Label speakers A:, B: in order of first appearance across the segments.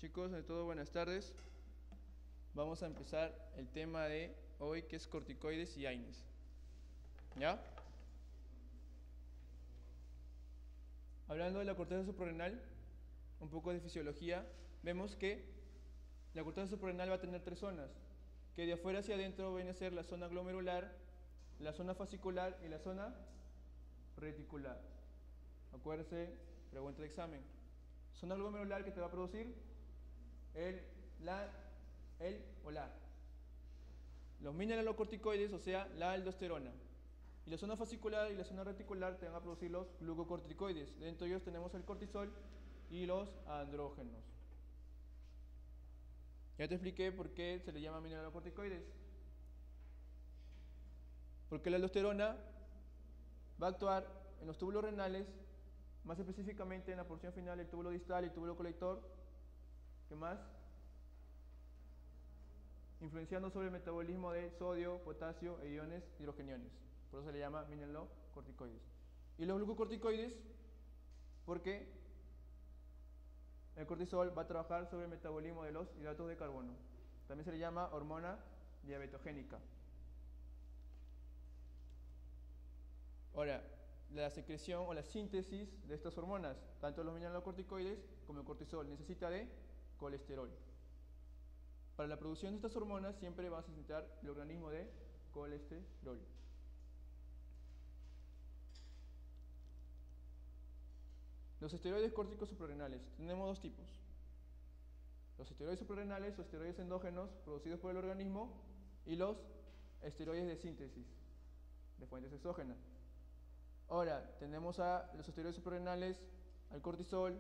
A: Chicos, de todo buenas tardes. Vamos a empezar el tema de hoy, que es corticoides y AINES. ¿Ya? Hablando de la corteza suprarrenal, un poco de fisiología, vemos que la corteza suprarrenal va a tener tres zonas, que de afuera hacia adentro viene a ser la zona glomerular, la zona fascicular y la zona reticular. Acuérdense, pregunta de examen. Zona glomerular que te va a producir el o la. Los mineralocorticoides, o sea, la aldosterona. Y la zona fascicular y la zona reticular te van a producir los glucocorticoides. Dentro de ellos tenemos el cortisol y los andrógenos. Ya te expliqué por qué se le llama mineralocorticoides. Porque la aldosterona va a actuar en los túbulos renales, más específicamente en la porción final del túbulo distal y el túbulo colector. ¿Qué más? Influenciando sobre el metabolismo de sodio, potasio e iones hidrogeniones. Por eso se le llama mineralocorticoides. Y los glucocorticoides, porque el cortisol va a trabajar sobre el metabolismo de los hidratos de carbono. También se le llama hormona diabetogénica. Ahora, la secreción o la síntesis de estas hormonas, tanto los mineralocorticoides como el cortisol, necesita de colesterol. Para la producción de estas hormonas siempre vas a necesitar el organismo de colesterol. Los esteroides córticos suprarrenales. Tenemos dos tipos. Los esteroides suprarrenales o esteroides endógenos producidos por el organismo y los esteroides de síntesis de fuentes exógenas. Ahora, tenemos a los esteroides suprarrenales, al cortisol,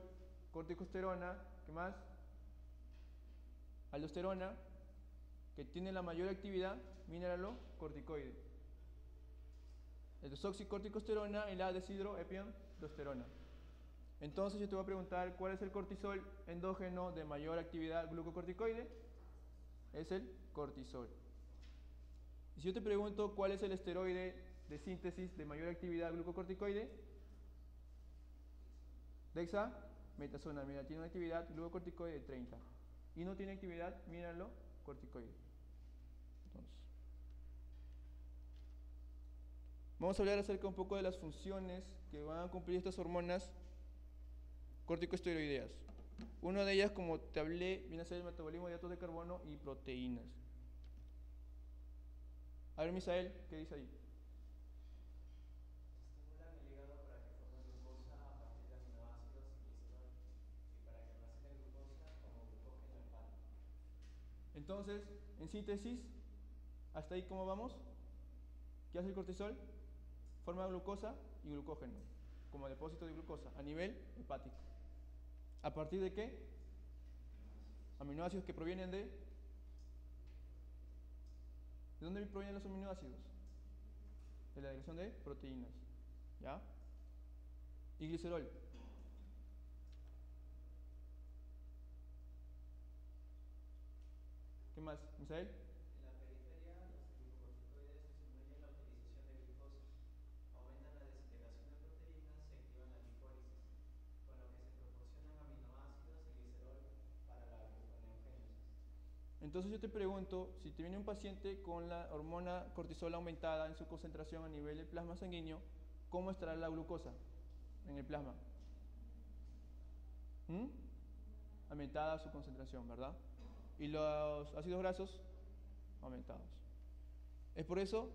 A: corticosterona, ¿qué más? Aldosterona, que tiene la mayor actividad mineralocorticoide. El desoxicorticosterona y la deshidroepiandrosterona. Entonces yo te voy a preguntar cuál es el cortisol endógeno de mayor actividad glucocorticoide. Es el cortisol. Y si yo te pregunto cuál es el esteroide de síntesis de mayor actividad glucocorticoide, dexametasona, mira, tiene una actividad glucocorticoide de 30 y no tiene actividad mineralocorticoide. Entonces, vamos a hablar acerca un poco de las funciones que van a cumplir estas hormonas corticosteroideas. Una de ellas, como te hablé, viene a ser el metabolismo de hidratos de carbono y proteínas. A ver, Misael, ¿qué dice ahí?
B: Estimulan el hígado para que forme glucosa a partir de aminoácidos y glicerol y para que almacene glucosa como glucógeno hepático.
A: Entonces, en síntesis, hasta ahí, ¿cómo vamos? ¿Qué hace el cortisol? Forma glucosa y glucógeno como depósito de glucosa a nivel hepático. ¿A partir de qué? Aminoácidos que provienen de... ¿De dónde provienen los aminoácidos? De la agregación de proteínas. ¿Ya? Y glicerol. ¿Qué más, Misael?
B: En la periferia, los glucocorticoides disminuyen la utilización de glucosa, aumentan la desintegración de proteínas y activan la lipólisis, con lo que se proporcionan aminoácidos y glicerol para la gluconeogénesis.
A: Entonces yo te pregunto, si te viene un paciente con la hormona cortisol aumentada en su concentración a nivel del plasma sanguíneo, ¿cómo estará la glucosa en el plasma? Aumentada su concentración, ¿verdad? Y los ácidos grasos aumentados. Es por eso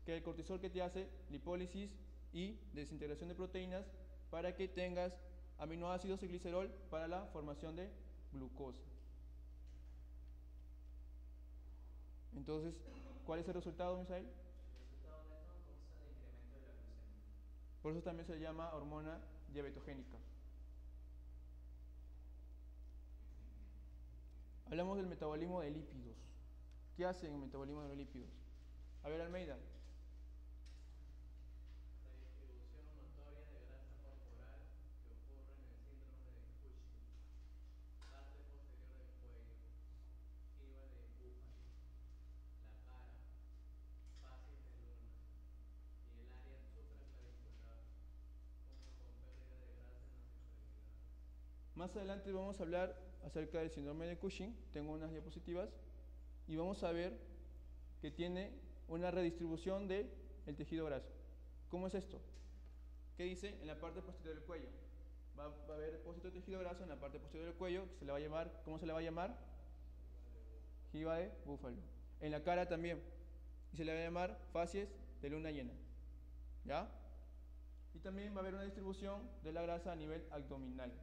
A: que el cortisol que te hace lipólisis y desintegración de proteínas para que tengas aminoácidos y glicerol para la formación de glucosa. Entonces, ¿cuál es el resultado, Misael?
B: El resultado neto consta de incremento de la glucemia.
A: Por eso también se llama hormona diabetogénica. Hablamos del metabolismo de lípidos. ¿Qué hace el metabolismo de los lípidos? A ver, Almeida.
C: La distribución notoria de grasa corporal que ocurre en el síndrome de Cushing, parte posterior del cuello, jiba de búfalo, la cara, facies de luna y el área supraclavicular, junto con pérdida de grasa en las extremidades.
A: Más adelante vamos a hablar acerca del síndrome de Cushing. Tengo unas diapositivas y vamos a ver que tiene una redistribución del tejido graso. ¿Cómo es esto? ¿Qué dice? En la parte posterior del cuello. Va a haber depósito de tejido graso en la parte posterior del cuello, que se le va a llamar, ¿cómo se le va a llamar? Jiba de búfalo. En la cara también. Y se le va a llamar facies de luna llena. ¿Ya? Y también va a haber una distribución de la grasa a nivel abdominal.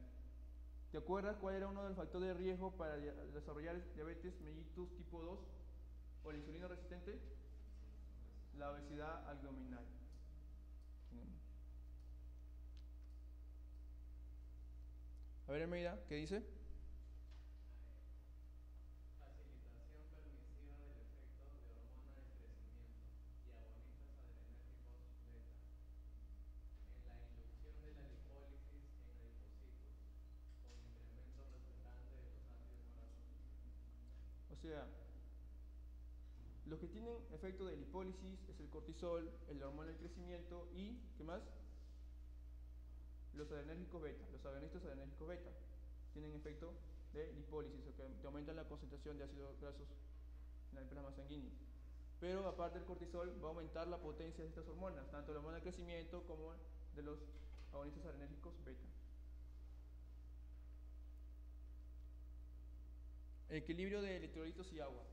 A: ¿Te acuerdas cuál era uno de los factores de riesgo para desarrollar diabetes mellitus tipo 2 o la insulina resistente? La obesidad abdominal. A ver, Almeida, ¿qué dice?
C: Facilitación permisiva del efecto de hormona del crecimiento y agonistas adrenérgicos beta en la inducción de la lipólisis en adipocitos con incremento resultante de los ácidos grasos.
A: O sea, los que tienen efecto de lipólisis es el cortisol, el hormona del crecimiento y, ¿qué más? Los adrenérgicos beta, los agonistas adrenérgicos beta tienen efecto de lipólisis, o que aumentan la concentración de ácidos grasos en el plasma sanguíneo. Pero aparte el cortisol va a aumentar la potencia de estas hormonas, tanto la hormona del crecimiento como de los agonistas adrenérgicos beta. Equilibrio de electrolitos y agua.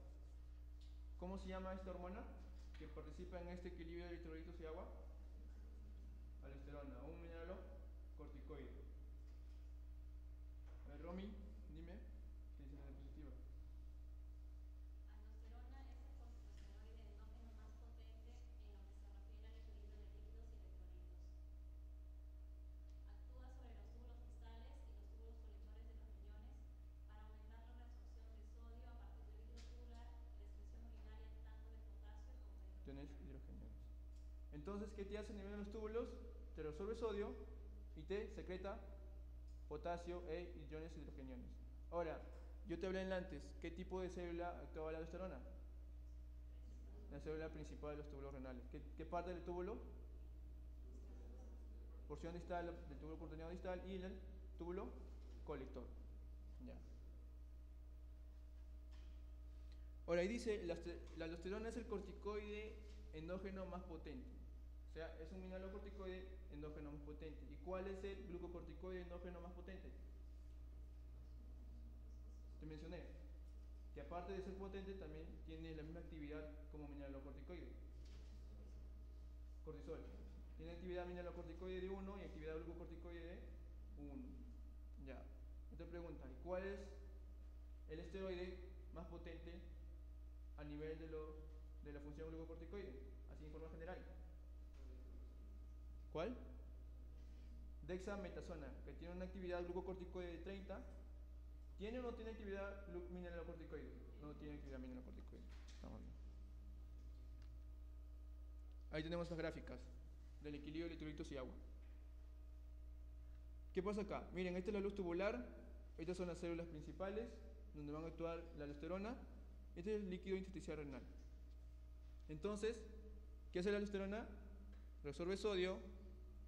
A: ¿Cómo se llama esta hormona que participa en este equilibrio de electrolitos y agua? Aldosterona, un mineralocorticoide. A ver, Romy, dime, ¿qué dice la diapositiva?
D: Aldosterona es el corticosteroide endógeno más potente en lo que se refiere al equilibrio de líquidos y electrolitos. Actúa sobre los túbulos distales y los túbulos colectores de los riñones para aumentar la reabsorción de sodio a partir del líquido tubular y la excreción urinaria tanto de potasio como de
A: Tienes
D: hidrogenado.
A: hidrogeniones. Entonces, ¿qué te hace a nivel de los túbulos? Te resuelve sodio y te secreta potasio e iones hidrogeniones. Ahora, yo te hablé antes, ¿qué tipo de célula actúa la aldosterona? La célula principal de los túbulos renales. ¿Qué parte del túbulo? Porción distal del túbulo contenedor distal y el túbulo colector. Ya. Ahora, ahí dice, la aldosterona es el corticoide endógeno más potente. O sea, es un mineralocorticoide endógeno más potente. ¿Y cuál es el glucocorticoide endógeno más potente? Te mencioné que aparte de ser potente también tiene la misma actividad como mineralocorticoide. Cortisol. Tiene actividad mineralocorticoide de 1 y actividad glucocorticoide de 1. Ya. Otra pregunta, ¿y cuál es el esteroide más potente a nivel de la función glucocorticoide? Así en forma general. ¿Cuál? Dexametasona, que tiene una actividad glucocorticoide de 30. ¿Tiene o no tiene actividad mineralocorticoide? No tiene actividad mineralocorticoide. Estamos bien. Ahí tenemos las gráficas del equilibrio de electrolitos y agua. ¿Qué pasa acá? Miren, esta es la luz tubular, estas son las células principales, donde van a actuar la aldosterona, este es el líquido intersticial renal. Entonces, ¿qué hace la aldosterona? Resuelve sodio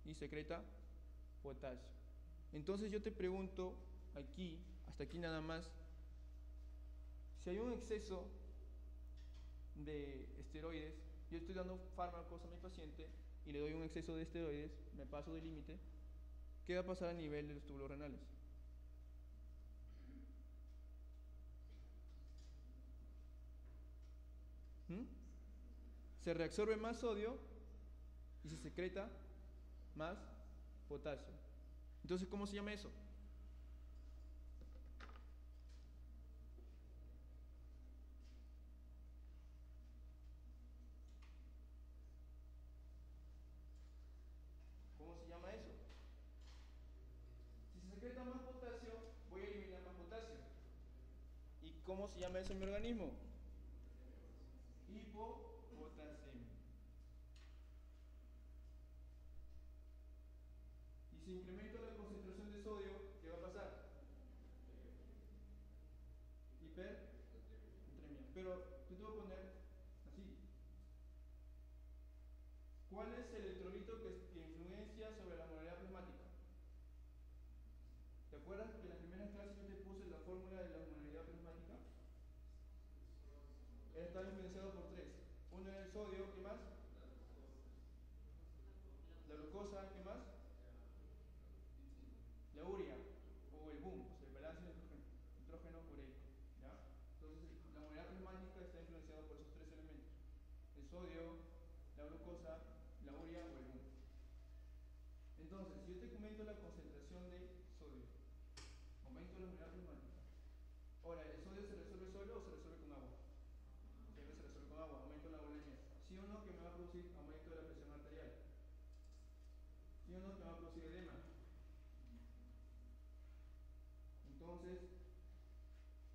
A: y secreta potasio. Entonces yo te pregunto aquí, hasta aquí nada más, si hay un exceso de esteroides, yo estoy dando fármacos a mi paciente y le doy un exceso de esteroides, me paso del límite, ¿qué va a pasar a nivel de los túbulos renales? Se reabsorbe más sodio y se secreta más potasio. Entonces, ¿cómo se llama eso? ¿Cómo se llama eso? Si se secreta más potasio, voy a eliminar más potasio. ¿Y cómo se llama eso en mi organismo? Hipopotasemia. Y si incremento la concentración de sodio, ¿qué va a pasar? Hipernatremia. Pero yo te voy a poner así. ¿Cuál es el electrolito que influencia sobre la molalidad plasmática? ¿Te acuerdas que en las primeras estaba influenciado por tres. Uno era el sodio, ¿qué más? La glucosa, ¿qué más? La urea, o el BUM, o sea, el balance nitrógeno ureico. ¿Ya? Entonces, la movilidad plasmática está influenciada por esos tres elementos: el sodio, la glucosa, la urea o el BUM. Entonces, si yo te comento la concentración de sodio, aumento la movilidad plasmática. Ahora, ¿el sodio se resuelve solo o se resuelve con agua? Siempre se resuelve con agua, aumento la volemia. ¿Sí o no que me va a producir aumento de la presión arterial? ¿Sí o no que me va a producir edema? Entonces,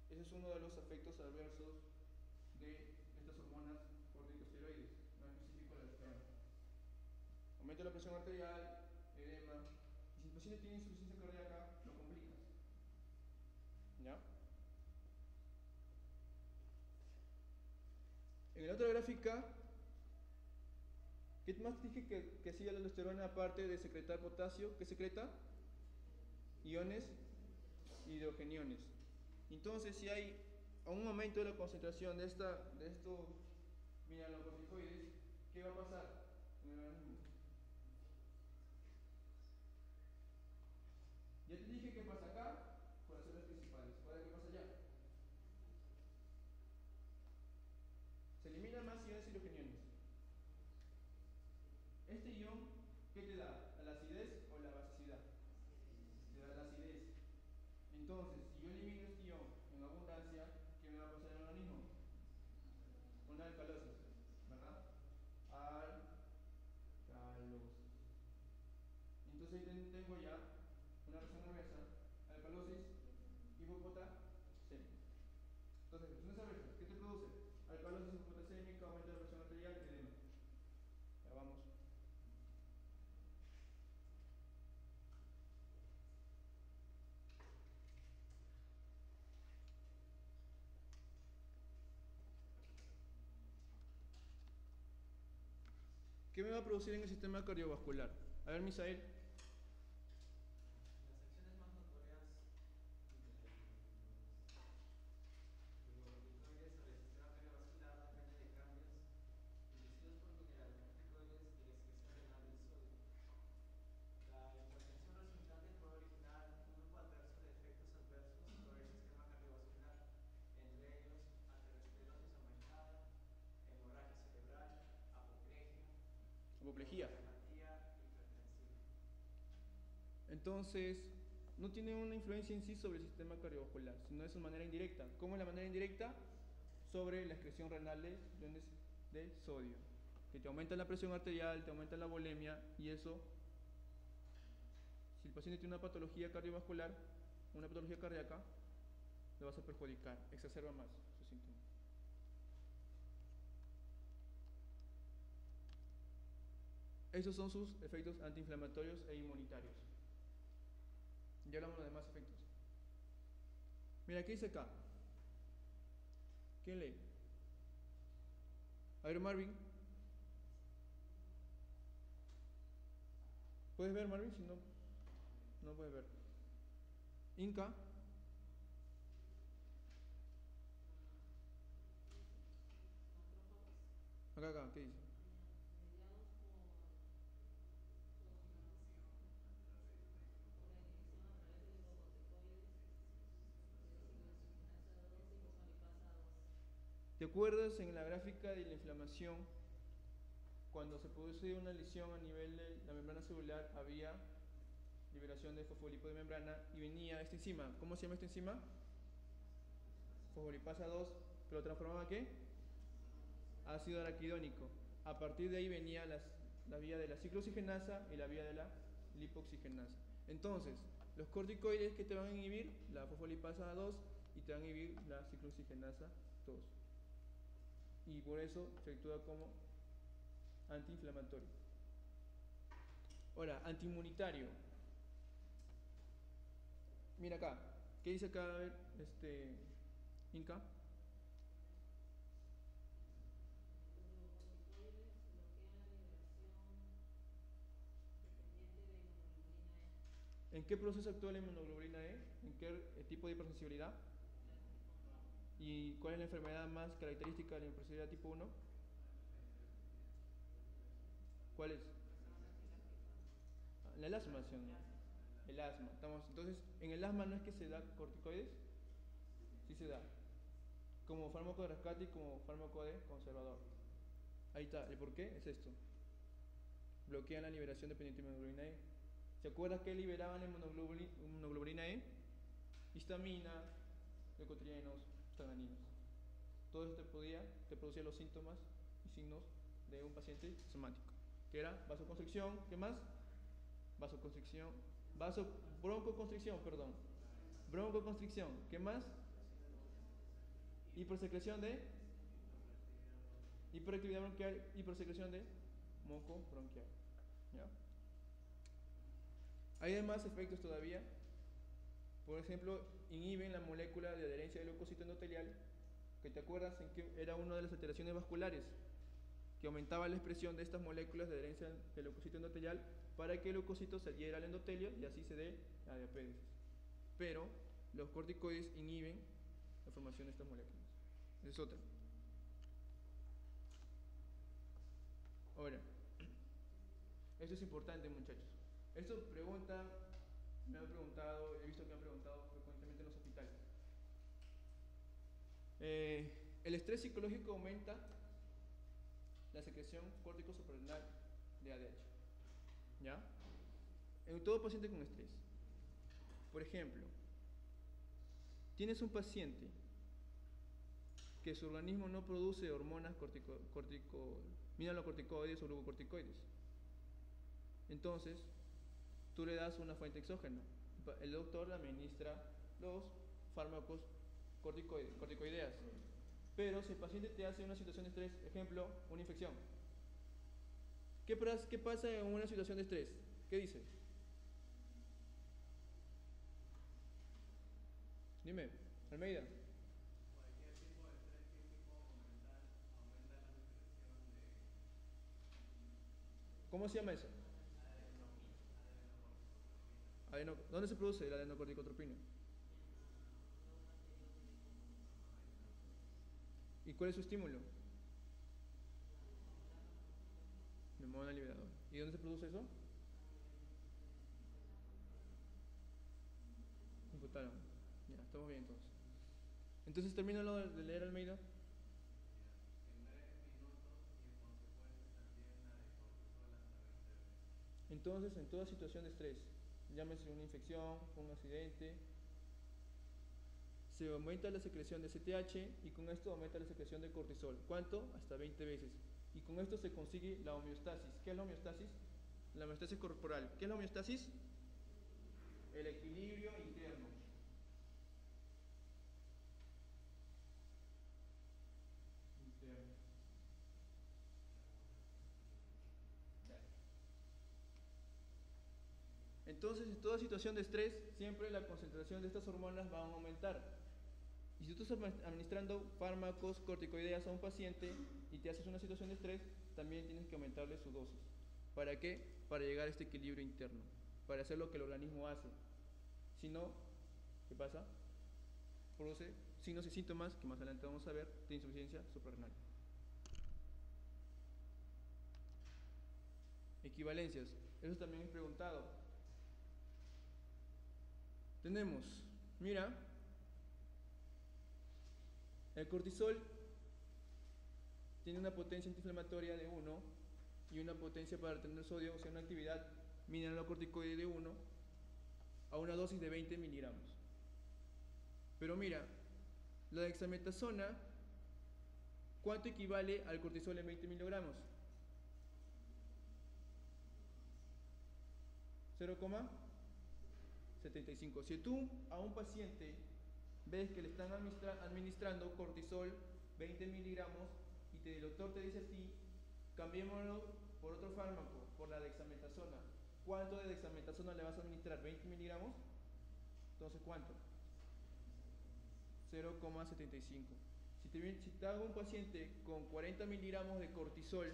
A: ese es uno de los efectos adversos de estas hormonas corticosteroides, no específico la aldosterona. Aumento de la presión arterial, edema, y si el paciente tiene insuficiencia cardíaca, lo complicas. ¿Ya? En la otra gráfica, ¿qué más dije que hacía la aldosterona aparte de secretar potasio? ¿Qué secreta? Iones hidrogeniones. Entonces, si hay un aumento de la concentración de estos mineralocorticoides, ¿qué va a pasar en el organismo? Ya te dije qué pasa acá con las células principales. ¿Ahora qué pasa allá? Se eliminan más iones hidrogeniones. Este ion, ¿qué te da? ¿La acidez o la basicidad? Te da la acidez. Entonces, si yo elimino este ion en abundancia, ¿qué me va a pasar en el organismo? Una alcalosis, ¿verdad? Alcalosis. Entonces ahí tengo ya una reacción adversa, alcalosis, hipopotasemia. Entonces, reacciones adversas, ¿qué te produce? Alcalosis hipopotasémica, aumento de la presión arterial, edema. Ya vamos. ¿Qué me va a producir en el sistema cardiovascular? A ver, Misael.
B: Las acciones más notorias de los corticoides sobre el sistema cardiovascular dependen de cambios inducidos por mineralocorticoides y la excreción renal del sodio. La intervención resultante puede originar un grupo adverso de efectos adversos sobre el sistema cardiovascular, entre ellos aterosclerosis aumentada, hemorragia cerebral,
A: Apoplejía.
B: cardiopatía hipertensiva.
A: Entonces, no tiene una influencia en sí sobre el sistema cardiovascular, sino es de manera indirecta. ¿Cómo es la manera indirecta? Sobre la excreción renal de iones de sodio, que te aumenta la presión arterial, te aumenta la volemia, y eso, si el paciente tiene una patología cardiovascular, una patología cardíaca, le vas a perjudicar, exacerba más sus síntomas. Esos son sus efectos antiinflamatorios e inmunitarios. Ya hablamos de los demás efectos. Mira, ¿qué dice acá? ¿Quién lee? A ver, Marvin. ¿Puedes ver, Marvin? Si no, no puedes ver. Inca. Acá, ¿qué dice? ¿Te acuerdas en la gráfica de la inflamación, cuando se produce una lesión a nivel de la membrana celular, había liberación de fosfolipado de membrana y venía esta enzima? ¿Cómo se llama esta enzima? Fosfolipasa 2, que lo transformaba ¿a qué? Ácido araquidónico. A partir de ahí venía la vía de la ciclooxigenasa y la vía de la lipoxigenasa. Entonces, los corticoides que te van a inhibir la fosfolipasa 2 y te van a inhibir la ciclooxigenasa 2. Y por eso se actúa como antiinflamatorio. Ahora, antiinmunitario. Mira acá. ¿Qué dice acá? A ver, Inca. ¿En qué proceso actúa la inmunoglobulina E? ¿En qué tipo de hipersensibilidad? ¿Y cuál es la enfermedad más característica de la hipersensibilidad tipo 1? ¿Cuál es? El asma, ¿sí o no? El asma. Entonces, en el asma no es que se da corticoides, sí se da. Como fármaco de rescate y como fármaco de conservador. Ahí está. ¿El por qué? Es esto. Bloquean la liberación de pendimeglobulina E. ¿Se acuerdan que liberaban la inmunoglobulina E? Histamina, leucotrienos, prostaglandinas. Todo esto te producía los síntomas y signos de un paciente somático. Que era vasoconstricción, ¿qué más? Vasoconstricción, broncoconstricción, perdón. Broncoconstricción, ¿qué más? Hipersecreción de hiperactividad bronquial, hipersecreción de moco bronquial. ¿Ya? Hay demás efectos todavía. Por ejemplo, inhiben la molécula de adherencia del leucocito endotelial, que te acuerdas en que era una de las alteraciones vasculares, que aumentaba la expresión de estas moléculas de adherencia del leucocito endotelial para que el leucocito se adhiera al endotelio y así se dé la diapéresis. Pero los corticoides inhiben la formación de estas moléculas. Esa es otra. Ahora, esto es importante, muchachos. Esto me han preguntado, he visto que me han preguntado frecuentemente en los hospitales. El estrés psicológico aumenta la secreción córtico suprarrenal de ADH. ¿Ya? En todo paciente con estrés. Por ejemplo, tienes un paciente que su organismo no produce hormonas mineralocorticoides o glucocorticoides. Entonces, tú le das una fuente exógena. El doctor le administra los fármacos corticoideas. Pero si el paciente te hace una situación de estrés, ejemplo, una infección, ¿qué pasa en una situación de estrés? ¿Qué dice? Dime, Almeida.
C: Cualquier tipo de estrés físico o mental aumenta la secreción de
A: ¿Cómo se llama eso? ¿Dónde se produce la adenocorticotropina? ¿Y cuál es su estímulo? Membrana liberador. ¿Y dónde se produce eso? Hipotálamo. Ya, estamos bien entonces. Entonces termina lo de leer Almeida.
C: en 3 minutos y en consecuencia también la de cortisol hasta 20 veces.
A: Entonces, en toda situación de estrés, llámese una infección, un accidente, se aumenta la secreción de CTH y con esto aumenta la secreción de cortisol. ¿Cuánto? Hasta 20 veces. Y con esto se consigue la homeostasis. ¿Qué es la homeostasis? La homeostasis corporal. ¿Qué es la homeostasis? El equilibrio interno. Entonces, en toda situación de estrés, siempre la concentración de estas hormonas va a aumentar. Y si tú estás administrando fármacos corticoideas a un paciente y te haces una situación de estrés, también tienes que aumentarle su dosis. ¿Para qué? Para llegar a este equilibrio interno, para hacer lo que el organismo hace. Si no, ¿qué pasa? Produce signos y síntomas, que más adelante vamos a ver, de insuficiencia suprarrenal. Equivalencias. Eso también es preguntado. Tenemos, mira, el cortisol tiene una potencia antiinflamatoria de 1 y una potencia para retener sodio, o sea, una actividad mineralocorticoide de 1 a una dosis de 20 miligramos. Pero mira, la dexametasona, ¿cuánto equivale al cortisol en 20 miligramos? 0,75. Si tú a un paciente ves que le están administrando cortisol 20 miligramos y el doctor te dice a ti, cambiémoslo por otro fármaco, por la dexametasona. ¿Cuánto de dexametasona le vas a administrar? ¿20 miligramos? Entonces, ¿cuánto? 0,75. Si te hago un paciente con 40 miligramos de cortisol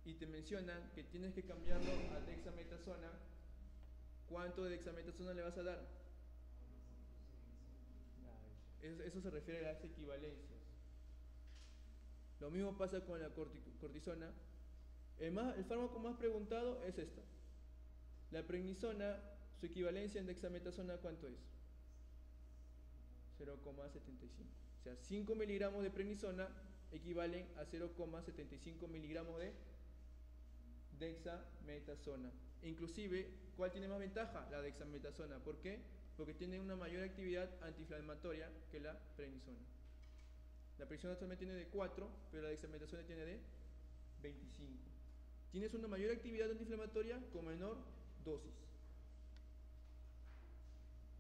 A: y te mencionan que tienes que cambiarlo a dexametasona, ¿cuánto de dexametasona le vas a dar? Eso se refiere a las equivalencias. Lo mismo pasa con la cortisona. El fármaco más preguntado es esta. La prednisona, su equivalencia en dexametasona, ¿cuánto es? 0,75. O sea, 5 miligramos de prednisona equivalen a 0,75 miligramos de dexametasona. Inclusive, ¿cuál tiene más ventaja? La dexametasona. ¿Por qué? Porque tiene una mayor actividad antiinflamatoria que la prednisona. La prednisona solamente tiene de 4, pero la dexametasona tiene de 25. Tienes una mayor actividad antiinflamatoria con menor dosis.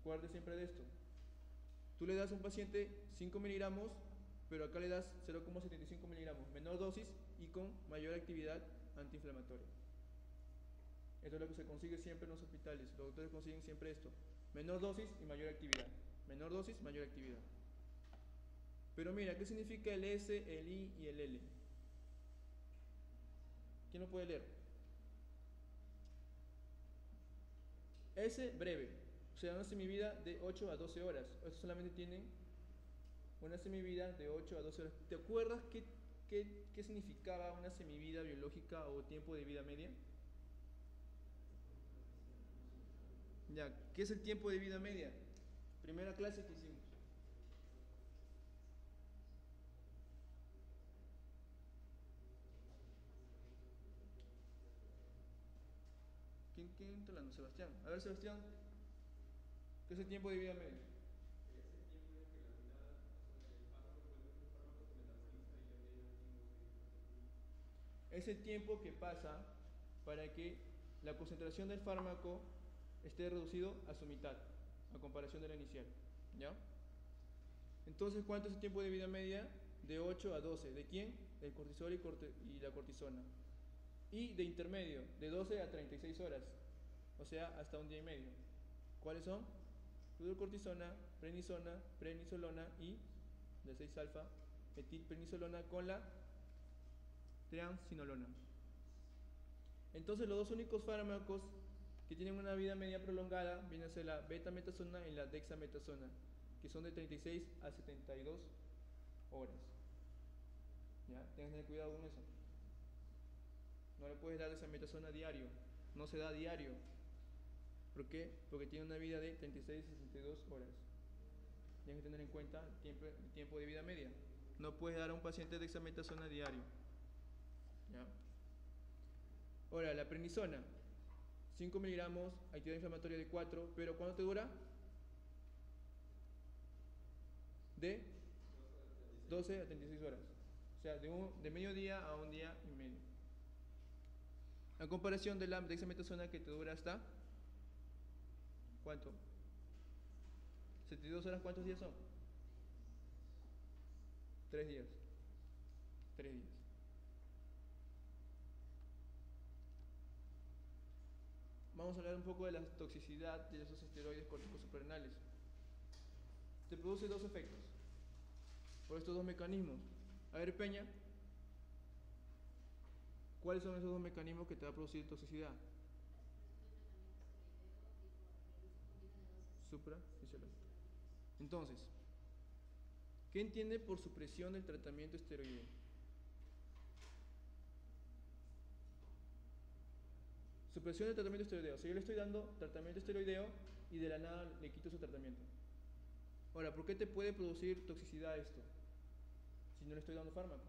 A: Acuérdate siempre de esto. Tú le das a un paciente 5 miligramos, pero acá le das 0,75 miligramos, menor dosis y con mayor actividad antiinflamatoria. Esto es lo que se consigue siempre en los hospitales. Los doctores consiguen siempre esto: menor dosis y mayor actividad. Menor dosis, mayor actividad. Pero mira, ¿qué significa el S, el I y el L? ¿Quién lo puede leer? S, breve. O sea, una semivida de 8 a 12 horas. Estos solamente tienen una semivida de 8 a 12 horas. ¿Te acuerdas qué significaba una semivida biológica o tiempo de vida media? Ya, ¿qué es el tiempo de vida media? Primera clase que hicimos. ¿Quién está hablando? Sebastián. A ver, Sebastián, ¿qué es el tiempo de vida media? Es el tiempo que pasa para que la concentración del fármaco esté reducido a su mitad, a comparación de la inicial. ¿Ya? Entonces, ¿cuánto es el tiempo de vida media? De 8 a 12. ¿De quién? Del cortisol y la cortisona. Y de intermedio, de 12 a 36 horas. O sea, hasta un día y medio. ¿Cuáles son? Fluorocortisona, prednisona, prednisolona y de 6-alfa, metilprednisolona con la triamcinolona. Entonces, los dos únicos fármacos que tienen una vida media prolongada vienen a ser la betametasona y la dexametasona, que son de 36 a 72 horas. ¿Ya? Tienes que tener cuidado con eso. No le puedes dar dexametasona diario. No se da diario. ¿Por qué? Porque tiene una vida de 36 a 62 horas. Tienes que tener en cuenta el tiempo de vida media. No puedes dar a un paciente dexametasona diario. ¿Ya? Ahora, la prednisona, 5 miligramos, actividad inflamatoria de 4, pero ¿cuánto te dura? De 12 a 36 horas. O sea, de mediodía a un día y medio. A comparación de la dexametasona, que te dura hasta ¿cuánto? 72 horas, ¿cuántos días son? 3 días. 3 días. Vamos a hablar un poco de la toxicidad de esos esteroides corticos suprarrenales. Te produce dos efectos por estos dos mecanismos. A ver, Peña, ¿cuáles son esos dos mecanismos que te va a producir toxicidad? Suprafisiológica. Entonces, ¿qué entiende por supresión del tratamiento esteroideo? Supresión del tratamiento esteroideo. O sea, yo le estoy dando tratamiento esteroideo y de la nada le quito su tratamiento. Ahora, ¿por qué te puede producir toxicidad esto? Si no le estoy dando fármaco.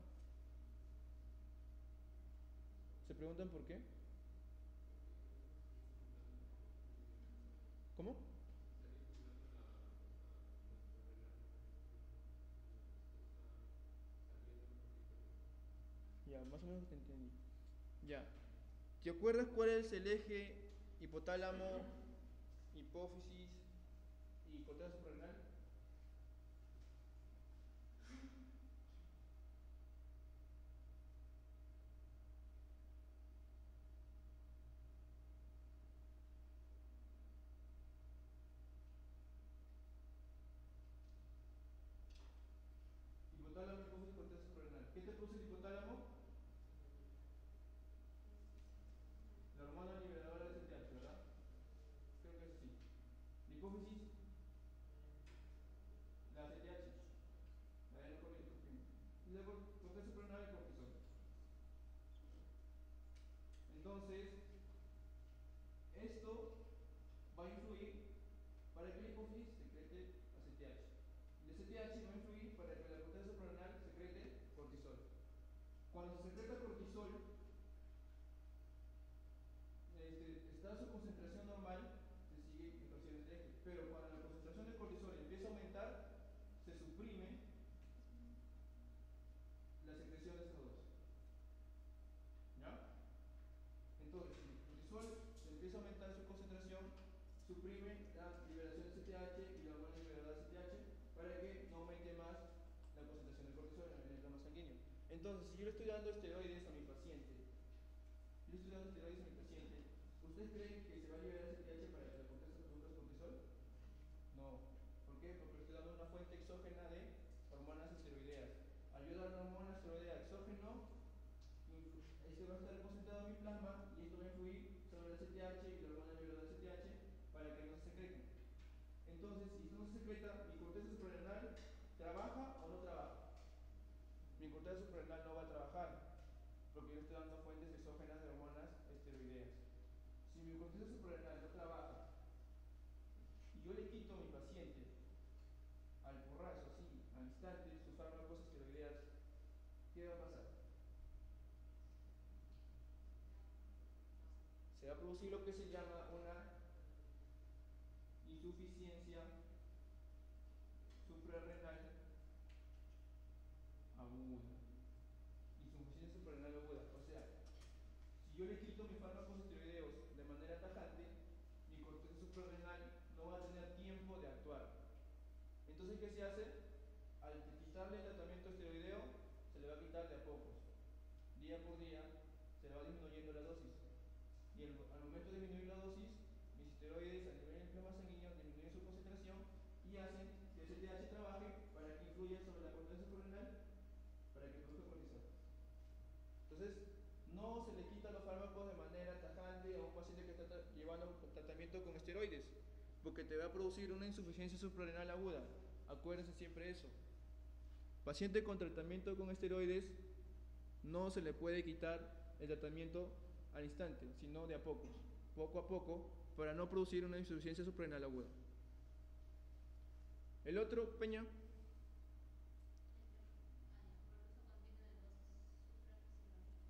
A: ¿Se preguntan por qué? ¿Cómo? Ya, más o menos te entendí. Ya. ¿Te acuerdas cuál es el eje hipotálamo, hipófisis y corteza suprarrenal? Hipotálamo, hipófisis, corteza suprarrenal. ¿Qué te produce el hipotálamo? La hormona liberadora de STH, ¿verdad? Creo que es así. La hipófisis, Entonces, esto va a influir para que la hipófisis secrete ACTH. Y el ACTH va a influir para que la corteza suprarrenal secrete cortisol. Cuando se secreta cortisol, está su concentración normal, se sigue en ecuaciones de eje. Pero cuando la concentración de cortisol empieza a aumentar, se suprime la secreción de CO2. ¿Ya? Entonces, si el cortisol empieza a aumentar su concentración, suprime la liberación de CTH y la hormona liberadora de CTH para que no aumente más la concentración de cortisol en el plasma sanguíneo. Entonces, si yo le estoy dando esteroides a mi paciente, ¿ustedes creen que se va a liberar CTH para que la corteza produzca cortisol? No. ¿Por qué? Porque le estoy dando una fuente exógena de hormonas esteroideas. Al yo dar una hormona esteroidea exógeno, este va a estar concentrado en mi plasma y esto va a influir sobre la CTH y la hormona liberadora de CTH para que no se secreten. Entonces, si no se secreta, ¿mi corteza suprarrenal trabaja o no trabaja? Mi corteza suprarrenal no va a trabajar porque yo estoy dando fuentes exógenas de hormonas esteroideas. Si mi corteza suprarrenal no trabaja y yo le quito a mi paciente al porrazo, así, al instante, sus fármacos esteroideas, ¿qué va a pasar? Se va a producir lo que se llama una insuficiencia suprarrenal aguda. Insuficiencia suprarrenal aguda. O sea, si yo le quito mis fármacos esteroideos de manera tajante, mi corteza suprarrenal no va a tener tiempo de actuar. Entonces, ¿qué se hace? Al quitarle el tratamiento esteroideo, se le va a quitar de a pocos. Día por día, se le va disminuyendo la dosis. Y al momento de disminuir la dosis, mis esteroides a nivel del plasma sanguíneo disminuyen su concentración y hacen que el CTH trabaje para que influya sobre la corteza suprarrenal para que produzca cortisol. Entonces, no se le quita los fármacos de manera tajante a un paciente que está llevando tratamiento con esteroides, porque te va a producir una insuficiencia suprarrenal aguda. Acuérdense siempre eso. Paciente con tratamiento con esteroides, no se le puede quitar el tratamiento al instante, sino de a pocos, poco a poco, para no producir una insuficiencia suprarrenal aguda. El otro, Peña.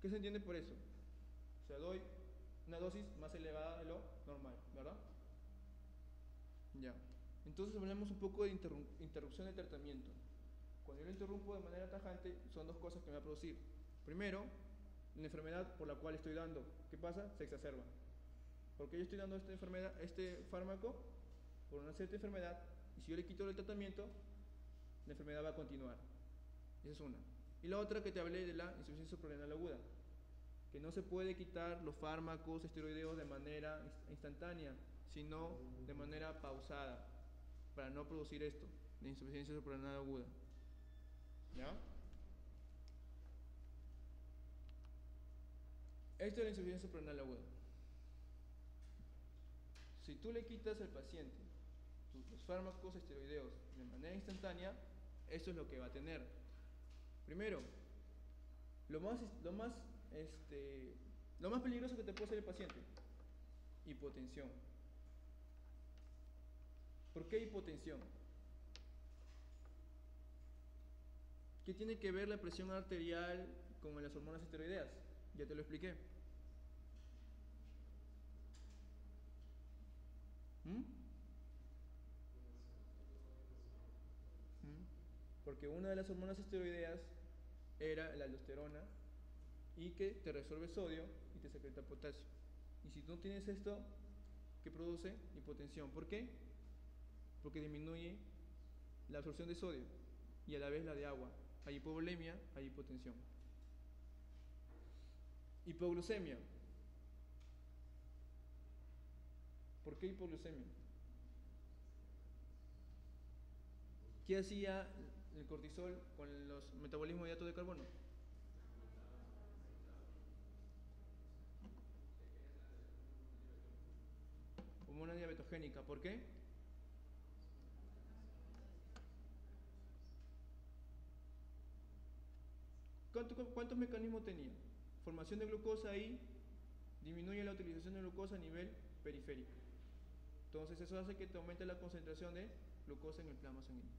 A: ¿Qué se entiende por eso? O sea, doy una dosis más elevada de lo normal, ¿verdad? Ya. Entonces hablamos un poco de interrupción del tratamiento. Cuando yo lo interrumpo de manera tajante, son dos cosas que me va a producir. Primero, la enfermedad por la cual estoy dando. ¿Qué pasa? Se exacerba. Porque yo estoy dando este fármaco por una cierta enfermedad, y si yo le quito el tratamiento, la enfermedad va a continuar. Esa es una. Y la otra que te hablé de la insuficiencia suprarrenal aguda, que no se puede quitar los fármacos esteroideos de manera instantánea, sino de manera pausada, para no producir esto, la insuficiencia suprarrenal aguda. ¿Ya? Esto es la insuficiencia suprarrenal aguda. Si tú le quitas al paciente los fármacos esteroideos de manera instantánea, esto es lo que va a tener. Primero, lo más peligroso que te puede hacer el paciente, hipotensión. ¿Por qué hipotensión? ¿Qué tiene que ver la presión arterial con las hormonas esteroideas? Ya te lo expliqué. Porque una de las hormonas esteroideas era la aldosterona y que te resuelve sodio y te secreta potasio. Y si tú no tienes esto, ¿qué produce? Hipotensión. ¿Por qué? Porque disminuye la absorción de sodio y a la vez la de agua. Hay hipovolemia, hay hipotensión. Hipoglucemia. ¿Por qué hipoglucemia? ¿Qué hacía el cortisol con los metabolismos de hidratos de carbono? Hormona diabetogénica. ¿Por qué? ¿Cuántos mecanismos tenía? Formación de glucosa y disminuye la utilización de glucosa a nivel periférico. Entonces eso hace que te aumente la concentración de glucosa en el plasma sanguíneo.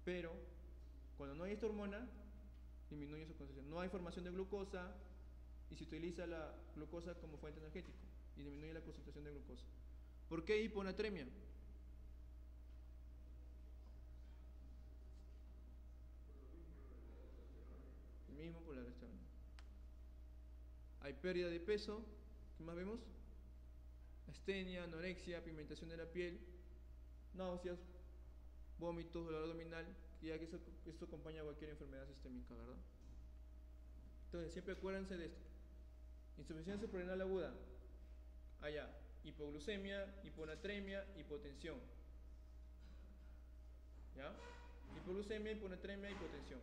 A: Pero cuando no hay esta hormona, disminuye su concentración. No hay formación de glucosa y se utiliza la glucosa como fuente energética y disminuye la concentración de glucosa. ¿Por qué hiponatremia? El mismo por la testosterona. Hay pérdida de peso. ¿Qué más vemos? Astenia, anorexia, pigmentación de la piel, náuseas, vómitos, dolor abdominal, ya que esto acompaña a cualquier enfermedad sistémica, ¿verdad? Entonces, siempre acuérdense de esto. Insuficiencia suprarrenal aguda. Allá, hipoglucemia, hiponatremia, hipotensión. ¿Ya? Hipoglucemia, hiponatremia, hipotensión.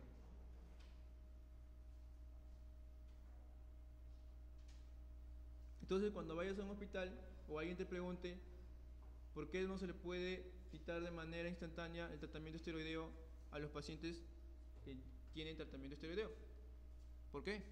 A: Entonces, cuando vayas a un hospital o alguien te pregunte por qué no se le puede quitar de manera instantánea el tratamiento esteroideo a los pacientes que tienen tratamiento esteroideo. ¿Por qué?